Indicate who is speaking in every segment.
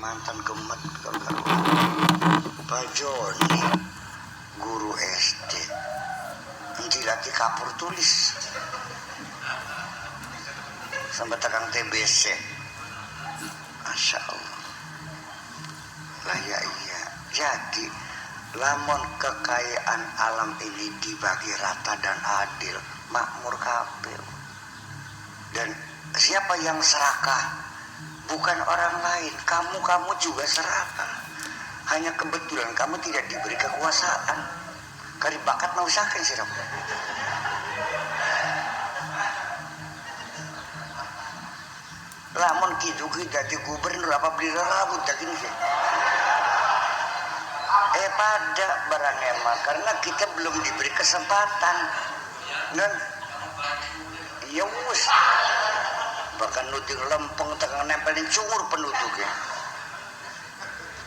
Speaker 1: Kalimantan gemet kalau Pak Joni guru SD nanti lagi kapur tulis sampai tekan TBC. Masya Allah lah ya iya. Jadi lamun kekayaan alam ini dibagi rata dan adil, makmur kabeh. Dan siapa yang serakah? Bukan orang lain, kamu juga serakah. Hanya kebetulan kamu tidak diberi kekuasaan. Kari bakat mau usahakan sih. Lamun gitu jadi gubernur apa beli rambut tak gini sih. Pada barang emang karena kita belum diberi kesempatan. Dan ya wus bahkan nuting lempeng tengah nempelin cungur penduduknya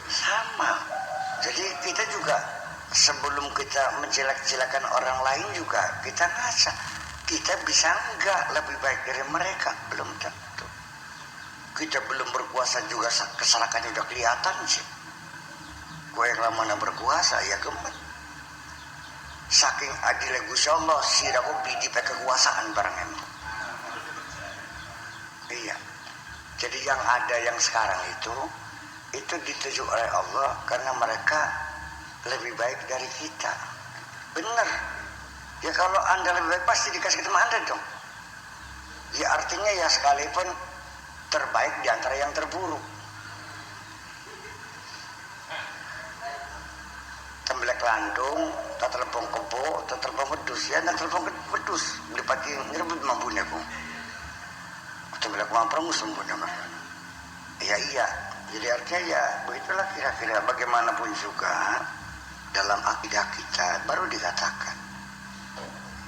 Speaker 1: sama. Jadi kita juga sebelum kita menjelek-jelekan orang lain juga kita ngaca kita bisa enggak lebih baik dari mereka, belum tentu. Kita belum berkuasa juga kesalahannya udah kelihatan sih. Gue yang lama berkuasa ya gemet. Saking adilnya Gusti Allah siraku bidi kekuasaan barang emang. Iya. Jadi yang ada yang sekarang itu dituju oleh Allah karena mereka lebih baik dari kita. Benar. Ya kalau Anda lebih baik pasti dikasih ke teman Anda dong. Ya artinya ya sekalipun terbaik di antara yang terburuk. Temblek landung, tak telepon kebo, tak telepon wedus, ya tak telepon wedus. Dipati ngerebut mampunya ku. Temblek mamprong sembunyi nama. Iya. Jadi artinya ya begitulah kira-kira bagaimanapun juga dalam akidah kita baru dikatakan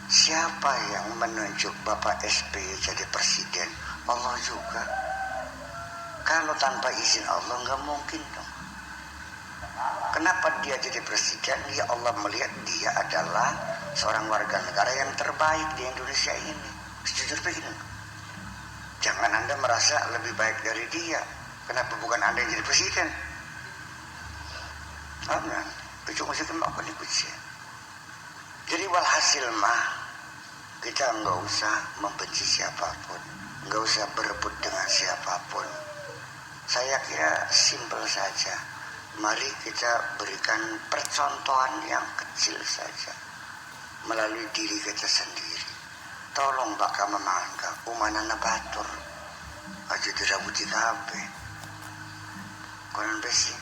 Speaker 1: siapa yang menunjuk Bapak SBY jadi presiden? Allah juga. Kalau tanpa izin Allah nggak mungkin dong. Kenapa dia jadi presiden? Ya Allah melihat dia adalah seorang warga negara yang terbaik di Indonesia ini. Setuju begini? Jangan Anda merasa lebih baik dari dia. Kenapa bukan Anda yang jadi presiden? Amin. Itu masih apa nih kucing? Jadi walhasil mah kita nggak usah membenci siapapun, nggak usah berebut dengan siapapun. Saya kira simpel saja. Mari kita berikan percontohan yang kecil saja melalui diri kita sendiri. Tolong bakal memangka umanana batur aja dirabuti kabeh. Konon besi.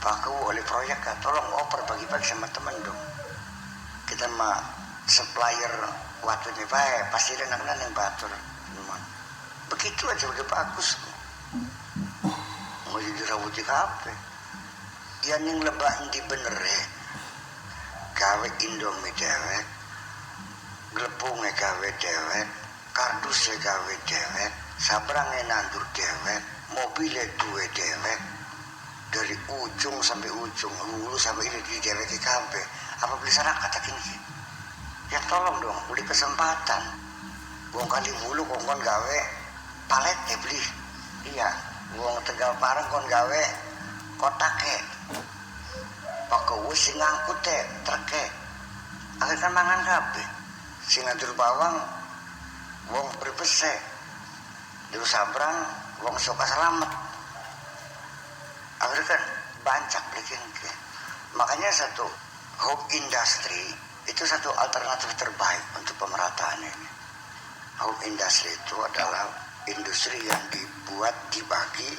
Speaker 1: Pakai oleh proyek kan, tolong oper bagi-bagi sama temen dong. Kita mah supplier waktunya baik, pasti ada anak-anak yang batur. Begitu aja udah bagus. Mau jadi rabuti kape. Yang lebah di bener ya. Gawe Indomie dewek, glepungnya gawe dewek, kardusnya gawe dewek, sabrangnya nandur dewek, mobilnya dua dewek. Dari ujung sampai ujung, hulu sampai ini di dewek kape. Apa beli sana katakin sih? Ya tolong dong, beli kesempatan. Buang kali hulu kongkon gawe palet ya beli. Iya. Wong Tegal Parang kon gawe kotake. Pakai sing ngangkut treke. Akhirnya mangan kabeh. Sing ngatur bawang wong berbese. Di sabrang wong suka selamat. Akhirnya kan bancak bikin ke. Makanya satu home industry itu satu alternatif terbaik untuk pemerataan ini. Home industry itu adalah industri yang dibuat dibagi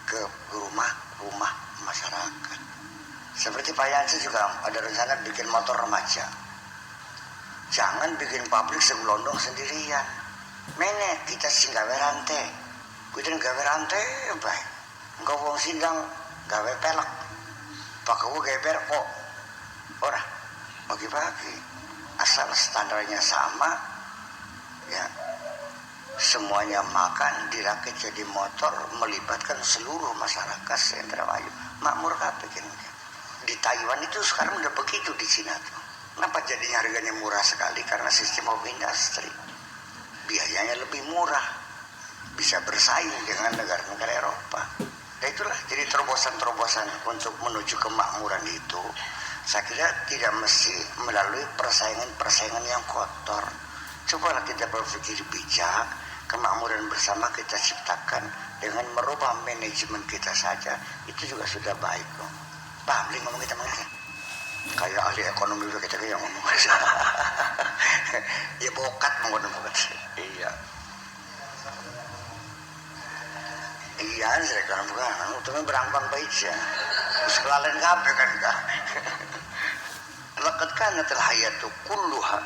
Speaker 1: ke rumah-rumah masyarakat. Seperti Pak Yansi juga ada rencana bikin motor remaja. Jangan bikin pabrik segelondong sendirian. Mene kita sing gawe rantai. Kita gawe rantai baik. Engkau wong sindang gawe pelek. Pakai gawe perko. Ora bagi-bagi. Asal standarnya sama ya. Semuanya makan dirakit jadi motor melibatkan seluruh masyarakat Indramayu makmur kabeh kan. Di Taiwan itu sekarang udah begitu di Cina tuh. Kenapa jadinya harganya murah sekali? Karena sistem of industry. Biayanya lebih murah. Bisa bersaing dengan negara-negara Eropa. terobosan untuk menuju kemakmuran itu, saya kira tidak mesti melalui persaingan yang kotor. Cobalah kita berpikir bijak, kemakmuran bersama kita ciptakan dengan merubah manajemen kita saja, itu juga sudah baik kok. Paham li ngomong kita mengerti? Kayak ahli ekonomi juga kita kayak ngomong. Ya bokat menggunakan bokat. Iya. Iya, saya kan bukan. Itu berambang baik ya. Terus kelalen kabeh kan kah? Laqad kanatil hayatu kulluha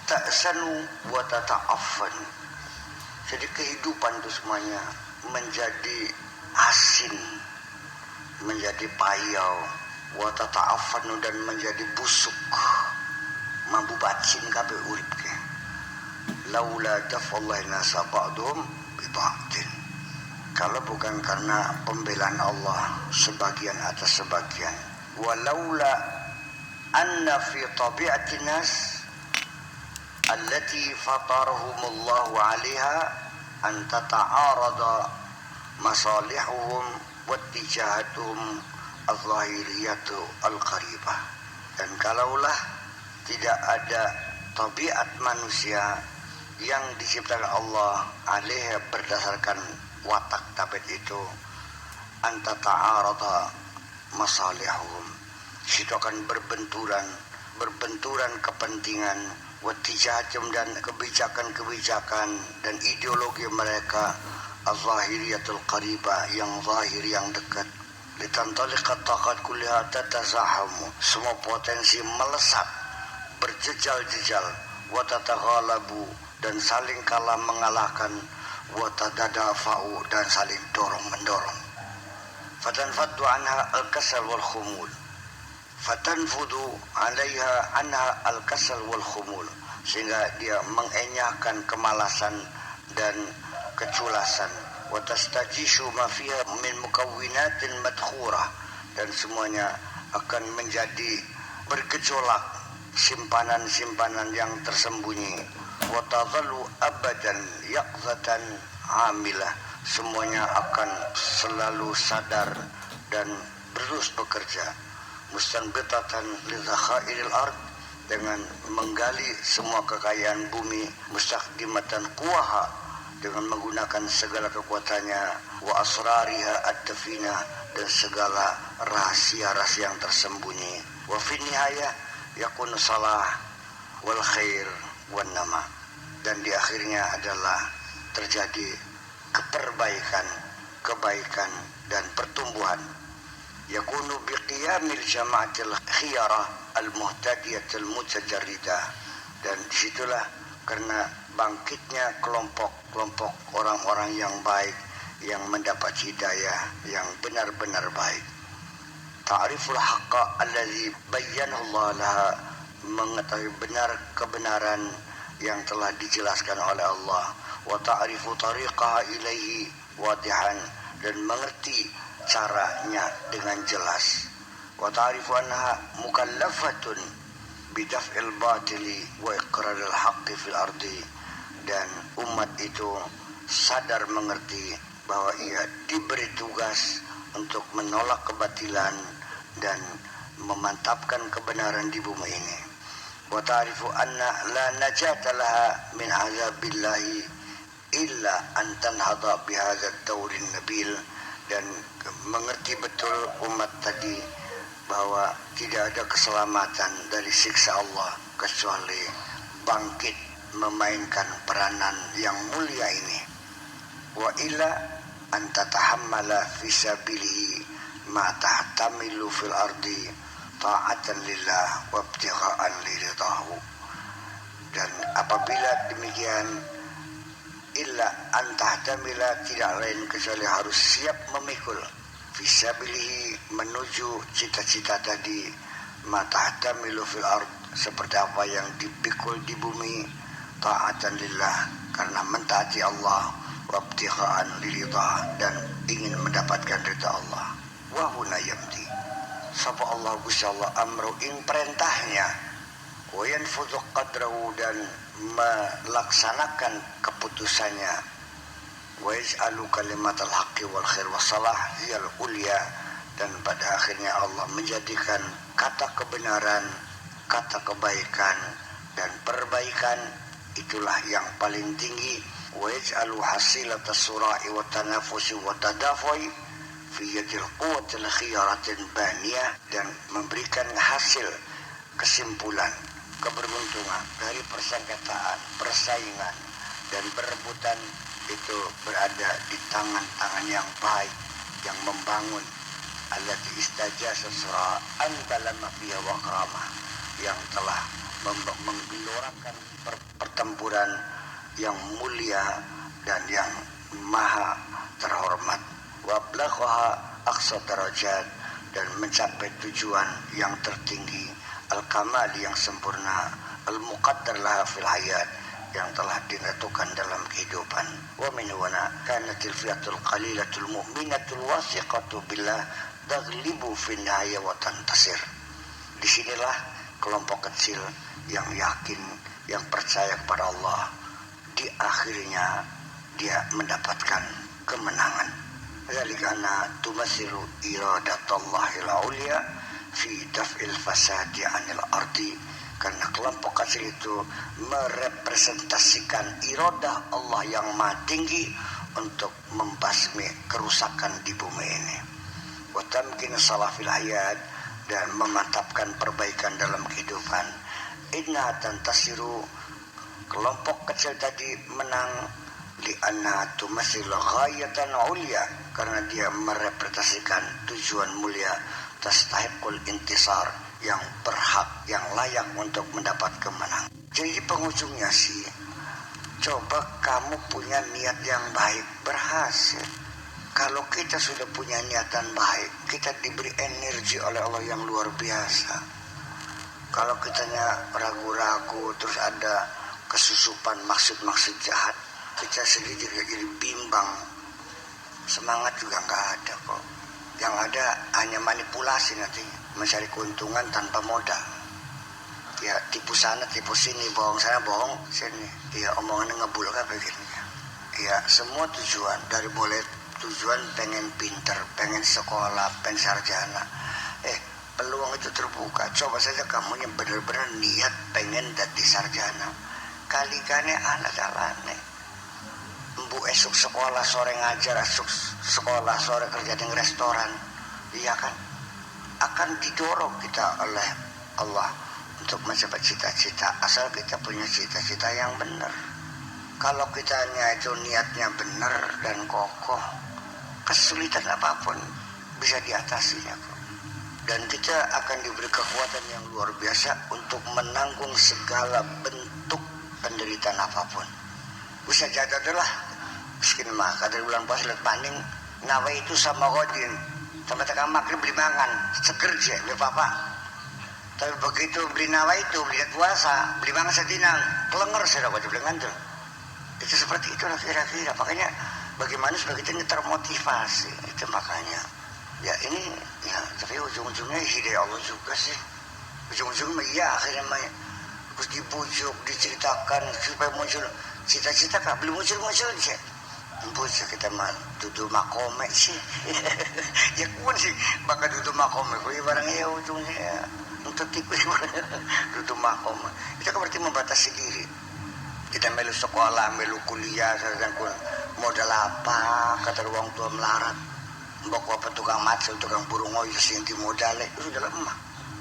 Speaker 1: ta'sanu wa tata'affan. Jadi kehidupan itu semuanya menjadi asin, menjadi payau, wa tata'affan dan menjadi busuk. Mampu bacin kabeh urip ke. Laula daf'allahi nasa ba'dhum bi ba'din. Kalau bukan karena pembelaan Allah sebagian atas sebagian, walaula anna fi tabi'atin nas allati fatarahumullahu 'alaiha an tata'arada masalihuhum wattijahatuhum al-zahiriyatu al-qaribah. Dan kalaulah tidak ada tabiat manusia yang diciptakan Allah alaiha berdasarkan watak tabiat itu, anta ta'arada masalihum, itu akan berbenturan kepentingan, wattijahatum dan kebijakan dan ideologi mereka, az-zahiriyatul qaribah yang zahir yang dekat, litantaliqat taqat kulliha tatazahamu, semua potensi melesat berjejal-jejal, wa tataghalabu dan saling kalah mengalahkan, wa tadadafa'u dan saling dorong-mendorong. Fatanfaddu anha al-kasal wal khumul. Fatanfudu alaiha anha al-kasal wal khumul. Sehingga dia mengenyahkan kemalasan dan keculasan. Wa tastajishu ma fiha min mukawwinatin madkhurah. Dan semuanya akan menjadi bergejolak, simpanan-simpanan yang tersembunyi. Wa tadhallu abadan yaqzatan amilah, semuanya akan selalu sadar dan terus bekerja. Mustanbitatan li zakhairil ard, dengan menggali semua kekayaan bumi, mustaqdimatan quwaha, dengan menggunakan segala kekuatannya, wa asrariha ad-dafina, dan segala rahasia-rahasia yang tersembunyi. Wa fi nihayah yakunu salah wal khair wan nama, dan di akhirnya adalah terjadi kebaikan dan pertumbuhan. Yakunu biqiyamil jama'atil khiyarah al-muhtadiyatil mutajarridah, dan disitulah karena bangkitnya kelompok-kelompok orang-orang yang baik yang mendapat hidayah yang benar-benar baik. Ta'riful haqqa alladhi bayyanahu Allah laha, mengetahui benar kebenaran yang telah dijelaskan oleh Allah, wa ta'rifu tariqaha ilaihi wadihan, dan mengerti caranya dengan jelas, wa ta'rifu anha mukallafatun bidaf'il batili wa iqraril haqqi fil ardi, dan umat itu sadar mengerti bahwa ia diberi tugas untuk menolak kebatilan dan memantapkan kebenaran di bumi ini. Wa ta'rifu anna la najata laha min azabillahi illa an tanhada bihadza ad-daurin nabil, dan mengerti betul umat tadi bahwa tidak ada keselamatan dari siksa Allah kecuali bangkit memainkan peranan yang mulia ini. Wa illa an tatahammala fi sabilihi ma tahtamilu fil ardi ta'atan lillah wa ibtigha'an liridhahu. Dan apabila demikian, illa an tahtamila, tidak lain kecuali harus siap memikul fisabilihi, menuju cita-cita tadi, ma tahtamilu fil ard, seperti apa yang dipikul di bumi, ta'atan lillah, karena mentaati Allah, wa ibtigha'an liridhah, dan ingin mendapatkan ridha Allah. Wa huna yamdi, sapa Allah Gusti Allah amru ing perintahnya, wa yanfudhu qadrahu, dan melaksanakan keputusannya, wa yaj'alu kalimatal haqqi wal khair was salah hiyal ulya, dan pada akhirnya Allah menjadikan kata kebenaran, kata kebaikan dan perbaikan itulah yang paling tinggi. Wa yaj'alu hasilata sura'i wa tanafusi wa tadafui fi yadil quwwatil khiyaratin baniyah, dan memberikan hasil kesimpulan keberuntungan dari persengketaan, persaingan dan perebutan itu berada di tangan-tangan yang baik yang membangun. Allati istajasa sura'an dalam mafiya wa karamah, yang telah menggelorakan pertempuran yang mulia dan yang maha terhormat. Wa blaghaha aqsa darajat, dan mencapai tujuan yang tertinggi, al-kamal yang sempurna, al-muqaddar laha fil hayat, yang telah ditentukan dalam kehidupan. Wa min wana kanatil fiatul qalilatul mu'minatul wasiqatu billah taghlibu fi nihaya wa tantasir. Disinilah kelompok kecil yang yakin, yang percaya kepada Allah, di akhirnya dia mendapatkan kemenangan. Zalikana tumasilu iradatullahil ulia fi daf'il fasadi 'anil ardi, karena kelompok kecil itu merepresentasikan iradah Allah yang maha tinggi untuk membasmi kerusakan di bumi ini. Wa tamkin salafil hayat, dan memantapkan perbaikan dalam kehidupan. Inna tantasiru, kelompok kecil tadi menang, li'anna tumasil ghayatan ulia, karena dia merepresentasikan tujuan mulia, tastahiqul intisar, yang berhak, yang layak untuk mendapat kemenangan. Jadi penghujungnya sih, coba kamu punya niat yang baik, berhasil. Kalau kita sudah punya niatan baik, kita diberi energi oleh Allah yang luar biasa. Kalau kitanya ragu-ragu, terus ada kesusupan maksud-maksud jahat, kita sendiri jadi bimbang, semangat juga nggak ada kok. Yang ada hanya manipulasi nantinya, mencari keuntungan tanpa modal. Ya tipu sana, tipu sini, bohong sana, bohong sini. Ya omongannya ngebul kan begini. Ya semua tujuan, dari boleh tujuan pengen pinter, pengen sekolah, pengen sarjana. Peluang itu terbuka. Coba saja kamu yang benar-benar niat pengen jadi sarjana. Kali-kali anak jalane. Bu esok sekolah, sore ngajar, esok sekolah, sore kerja di restoran. Iya kan? Akan didorong kita oleh Allah untuk mencapai cita-cita, asal kita punya cita-cita yang benar. Kalau kitanya itu niatnya benar dan kokoh, kesulitan apapun bisa diatasinya kok. Dan kita akan diberi kekuatan yang luar biasa untuk menanggung segala bentuk penderitaan apapun. Bisa jadi adalah miskin mah kadang bulan puasa lihat paning nawa itu sama godin sampai tekan maghrib beli mangan seger je be papa. Tapi begitu beli nawa itu beli puasa beli mangan setinang kelenger saya dapat beli ngantul. Itu seperti itulah kira-kira. Makanya bagaimana supaya kita ini termotivasi, itu makanya ya ini ya, tapi ujung-ujungnya hidayah Allah juga sih. Ujung-ujungnya iya akhirnya harus dibujuk, diceritakan supaya muncul cita-cita kan belum muncul sih. Bujuk kita mah duduk makome sih. Ya pun sih bakal duduk makome kok barangnya ya ujungnya ya untuk tikus duduk makome. Itu kan berarti membatasi diri. Kita melu sekolah, melu kuliah, sedang modal apa, kata ruang tua melarat. Mbok apa tukang macul, tukang burung ngoyo sing dimodale itu sudah lemah.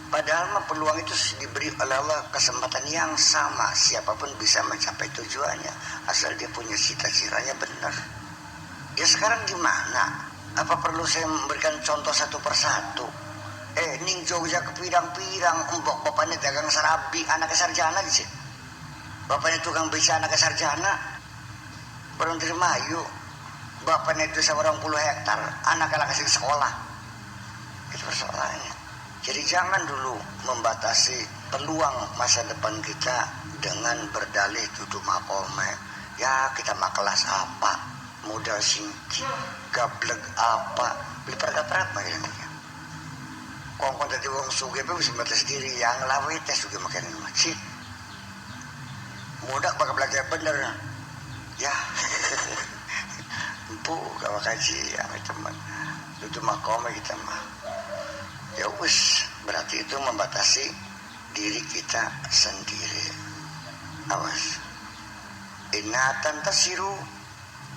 Speaker 1: Padahal mah peluang itu diberi oleh Allah kesempatan yang sama, siapapun bisa mencapai tujuannya asal dia punya cita-citanya benar. Ya sekarang gimana? Apa perlu saya memberikan contoh satu persatu? Ning Jogja ke pirang-pirang, mbok bapaknya dagang sarabi, anaknya sarjana di sini. Bapaknya tukang beca, anaknya sarjana. Baru terima yuk. Bapaknya itu 1,0 hektar, anaknya kasih sekolah. Itu persoalannya. Jadi jangan dulu membatasi peluang masa depan kita dengan berdalih duduk makome. Ya kita mah kelas apa, modal singki, gablek apa, beli perkat-perkat makanya. Kongkong tadi wong suge bisa batas diri, yang lawe tes juga makin macet. Mudah bakal belajar bener. Ya, bu, kalau kaji, ya teman, duduk makome kita mah. Ya wis, berarti itu membatasi diri kita sendiri. Awas. Inna tantasiru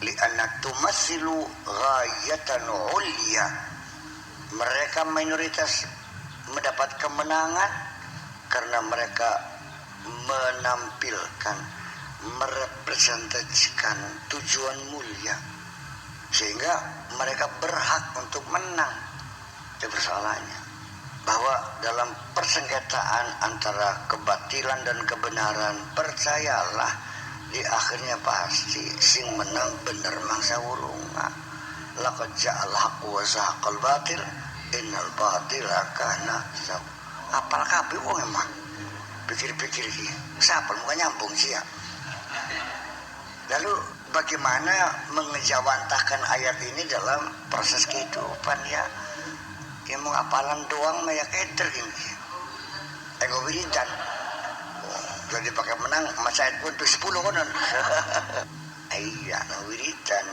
Speaker 1: li'anna tumassilu ghayatan ulya. Mereka mayoritas mendapat kemenangan karena mereka menampilkan, merepresentasikan tujuan mulia, sehingga mereka berhak untuk menang. Itu persoalannya, bahwa dalam persengketaan antara kebatilan dan kebenaran, percayalah di akhirnya pasti sing menang bener mangsa wurunga. Laqad ja'al haqqu wa zahaqal batil innal batila kana zahuqa. Apal kabeh wong emang pikir-pikir iki siapa muka nyambung sih ya. Lalu bagaimana mengejawantahkan ayat ini dalam proses kehidupan ya? Ya mau apalan doang mah ya keder gini. Ego wiridan. Jadi pakai menang mas ayat pun 10 konon. Iya, wiridan.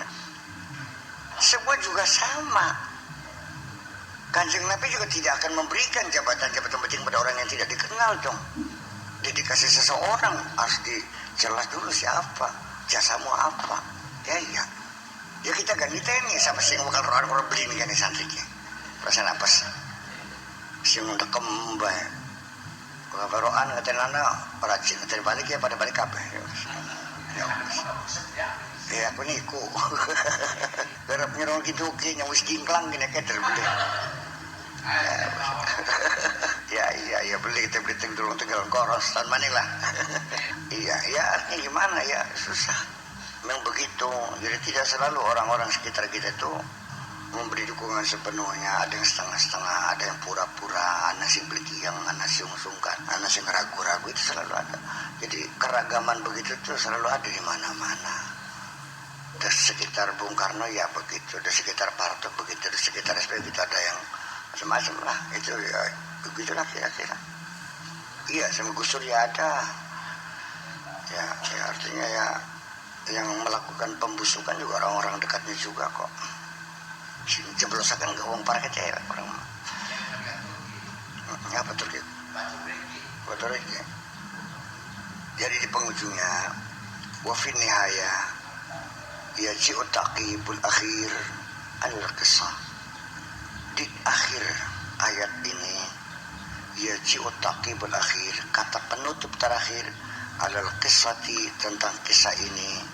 Speaker 1: Semua juga sama. Kanjeng Nabi juga tidak akan memberikan jabatan-jabatan penting pada orang yang tidak dikenal dong. Dia dikasih seseorang harus dijelas dulu siapa, jasamu apa. Ya iya. Ya kita ganti nih sama sing bakal rohan beli nih kan santriknya. Perasaan apa sih? Sing udah kembang. Kalau rohan ngatenana rajin ngaten balik ya pada balik kabeh. Ya aku niku. Garap nyerong gitu ki nyawis gingklang gini keder beli. Ya beli kita beli dulu tinggal koros tan manilah. Iya ya artinya gimana ya susah. Memang begitu. Jadi tidak selalu orang-orang sekitar kita itu memberi dukungan sepenuhnya. Ada yang setengah-setengah, ada yang pura-pura, anak sing yang anak sing sungkan, anak sing ragu-ragu, itu selalu ada. Jadi keragaman begitu tuh selalu ada di mana-mana. Di sekitar Bung Karno ya begitu, di sekitar Parto begitu, di sekitar SPY itu ada yang macam-macam lah. Itu ya begitulah kira-kira. Iya sama Gus Dur ya ada. Ya artinya ya yang melakukan pembusukan juga orang-orang dekatnya juga kok. Jeblosakan ke uang parket ya orang. Apa tuh gitu? Betul ya. Jadi di penghujungnya wa fi nihaya yaji'u taqibul akhir al-qisah. Di akhir ayat ini yaji'u taqibul akhir, kata penutup terakhir al-qisati tentang kisah ini,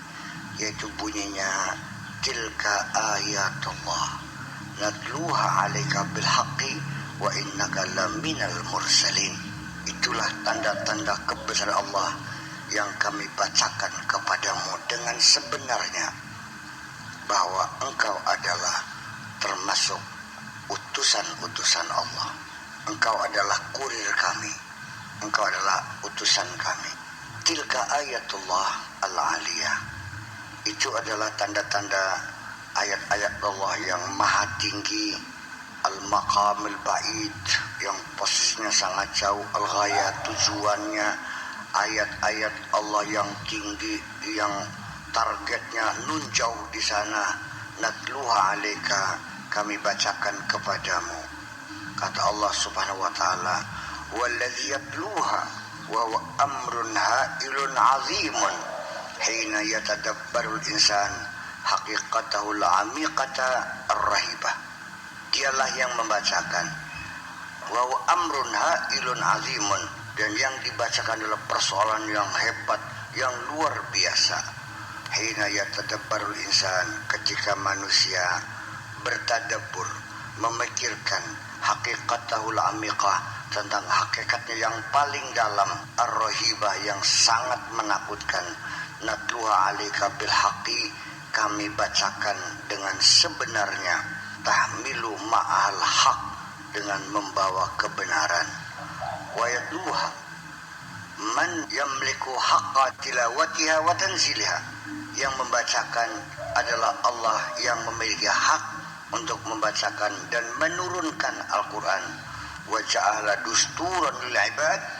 Speaker 1: yaitu bunyinya tilka ayatullah natluha 'alaika bil haqqi wa innaka laminal mursalin. Itulah tanda-tanda kebesaran Allah yang kami bacakan kepadamu dengan sebenarnya, bahwa engkau adalah termasuk utusan-utusan Allah. Engkau adalah kurir kami, engkau adalah utusan kami. Tilka ayatullah al-aliyah, itu adalah tanda-tanda ayat-ayat Allah yang maha tinggi, al-maqamil ba'id, yang posisinya sangat jauh, al-ghayat, tujuannya, ayat-ayat Allah yang tinggi, yang targetnya nun jauh di sana. Natluha 'alaika, kami bacakan kepadamu. Kata Allah Subhanahu wa taala, walladzi yatluha wa huwa amrun ha'ilun 'azimun hina yatadabbarul insan haqiqatahu al-'amiqata ar-rahibah. Dialah yang membacakan, wa huwa amrun ha'ilun 'azimun, dan yang dibacakan adalah persoalan yang hebat, yang luar biasa. Hina yatadabbarul insan, ketika manusia bertadabbur, memikirkan haqiqatahul amiqah, tentang hakikatnya yang paling dalam, ar-rahibah, yang sangat menakutkan. Natluha 'alaika bil haqqi, kami bacakan dengan sebenarnya, tahmilu ma'al haq, dengan membawa kebenaran. Wa yatluha man yamliku haqqa tilawatiha wa tanziliha, yang membacakan adalah Allah yang memiliki hak untuk membacakan dan menurunkan Al-Quran. Wa ja'ala dusturan lil ibad,